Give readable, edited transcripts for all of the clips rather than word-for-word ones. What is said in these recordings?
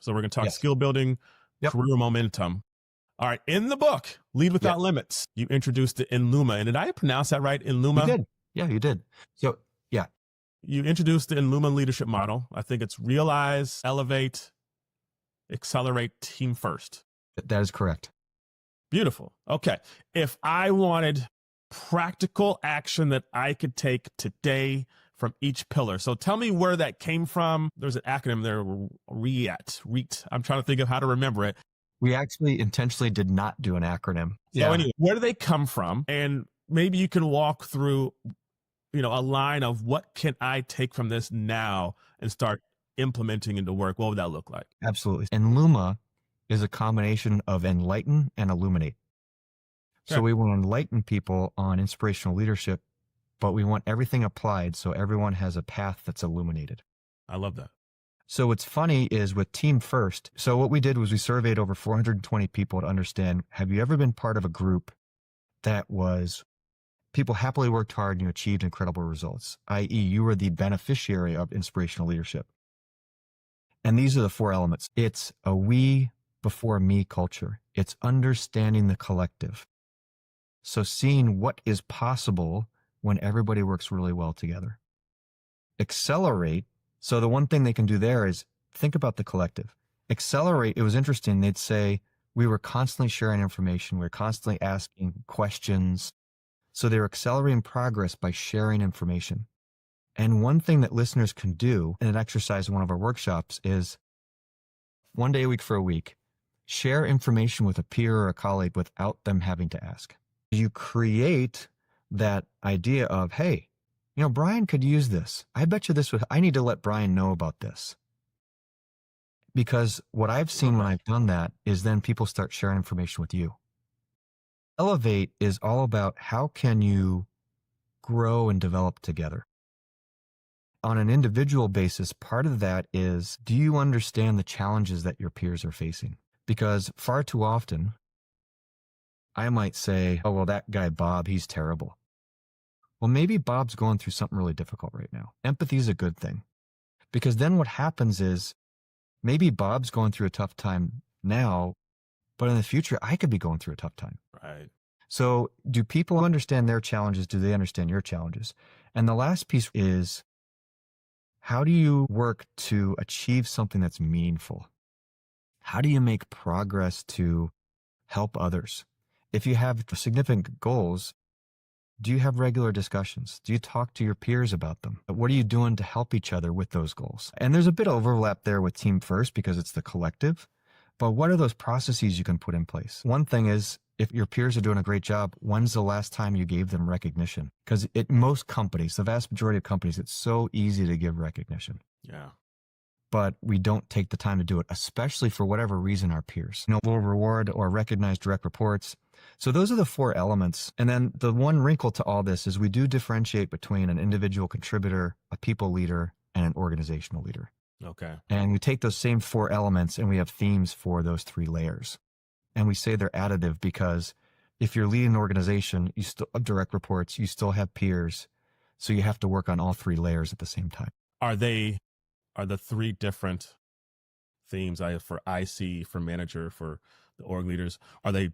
So we're going to talk Yes. skill building, Yep. career momentum. All right. In the book, Lead Without Limits, you introduced the Enluma. And did I pronounce that right? Enluma? You did. Yeah, you did. So, yeah. You introduced the Enluma Leadership Model. I think it's realize, elevate, accelerate, team first. That is correct. Beautiful. Okay. If I wanted practical action that I could take today from each pillar. So tell me where that came from. There's an acronym there, REAT. I'm trying to think of how to remember it. We actually intentionally did not do an acronym. So anyway, where do they come from? And maybe you can walk through, a line of what can I take from this now and start implementing into work. What would that look like? Absolutely. Enluma is a combination of enlighten and illuminate. Okay. So we want to enlighten people on inspirational leadership, but we want everything applied so everyone has a path that's illuminated. I love that. So what's funny is with Team First, so what we did was we surveyed over 420 people to understand, have you ever been part of a group that was people happily worked hard and you achieved incredible results, i.e. you were the beneficiary of inspirational leadership? And these are the 4 elements. It's a we before me culture. It's understanding the collective. So seeing what is possible when everybody works really well together. Accelerate. So the one thing they can do there is think about the collective. Accelerate. It was interesting. They'd say we were constantly sharing information. We were constantly asking questions. So they were accelerating progress by sharing information. And one thing that listeners can do in an exercise in one of our workshops is 1 day a week for a week, share information with a peer or a colleague without them having to ask. You create that idea of, hey, Brian could use this. I bet you I need to let Brian know about this. Because what I've seen when I've done that is then people start sharing information with you. Elevate is all about how can you grow and develop together. On an individual basis, part of that is, do you understand the challenges that your peers are facing? Because far too often, I might say, oh, well, that guy, Bob, he's terrible. Well, maybe Bob's going through something really difficult right now. Empathy is a good thing. Because then what happens is maybe Bob's going through a tough time now, but in the future, I could be going through a tough time. Right. So do people understand their challenges? Do they understand your challenges? And the last piece is, how do you work to achieve something that's meaningful? How do you make progress to help others? If you have significant goals, do you have regular discussions? Do you talk to your peers about them? What are you doing to help each other with those goals? And there's a bit of overlap there with Team First because it's the collective, but what are those processes you can put in place? One thing is, if your peers are doing a great job, when's the last time you gave them recognition? Because most companies, the vast majority of companies, it's so easy to give recognition. Yeah. But we don't take the time to do it, especially for whatever reason our peers. We'll reward or recognize direct reports. So those are the 4 elements. And then the one wrinkle to all this is we do differentiate between an individual contributor, a people leader, and an organizational leader. Okay. And we take those same 4 elements and we have themes for those 3 layers. And we say they're additive because if you're leading an organization, you still have direct reports, you still have peers. So you have to work on all 3 layers at the same time. Are the 3 different themes for IC, for manager, for the org leaders, are they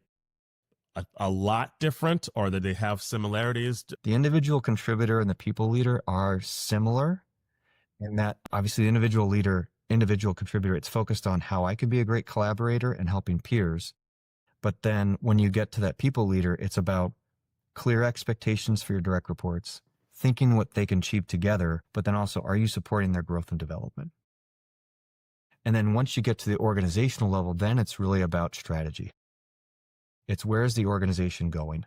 a lot different, or do they have similarities? The individual contributor and the people leader are similar in that obviously the individual contributor, it's focused on how I can be a great collaborator and helping peers. But then when you get to that people leader, it's about clear expectations for your direct reports, thinking what they can achieve together, but then also, are you supporting their growth and development? And then once you get to the organizational level, then it's really about strategy. It's where's the organization going?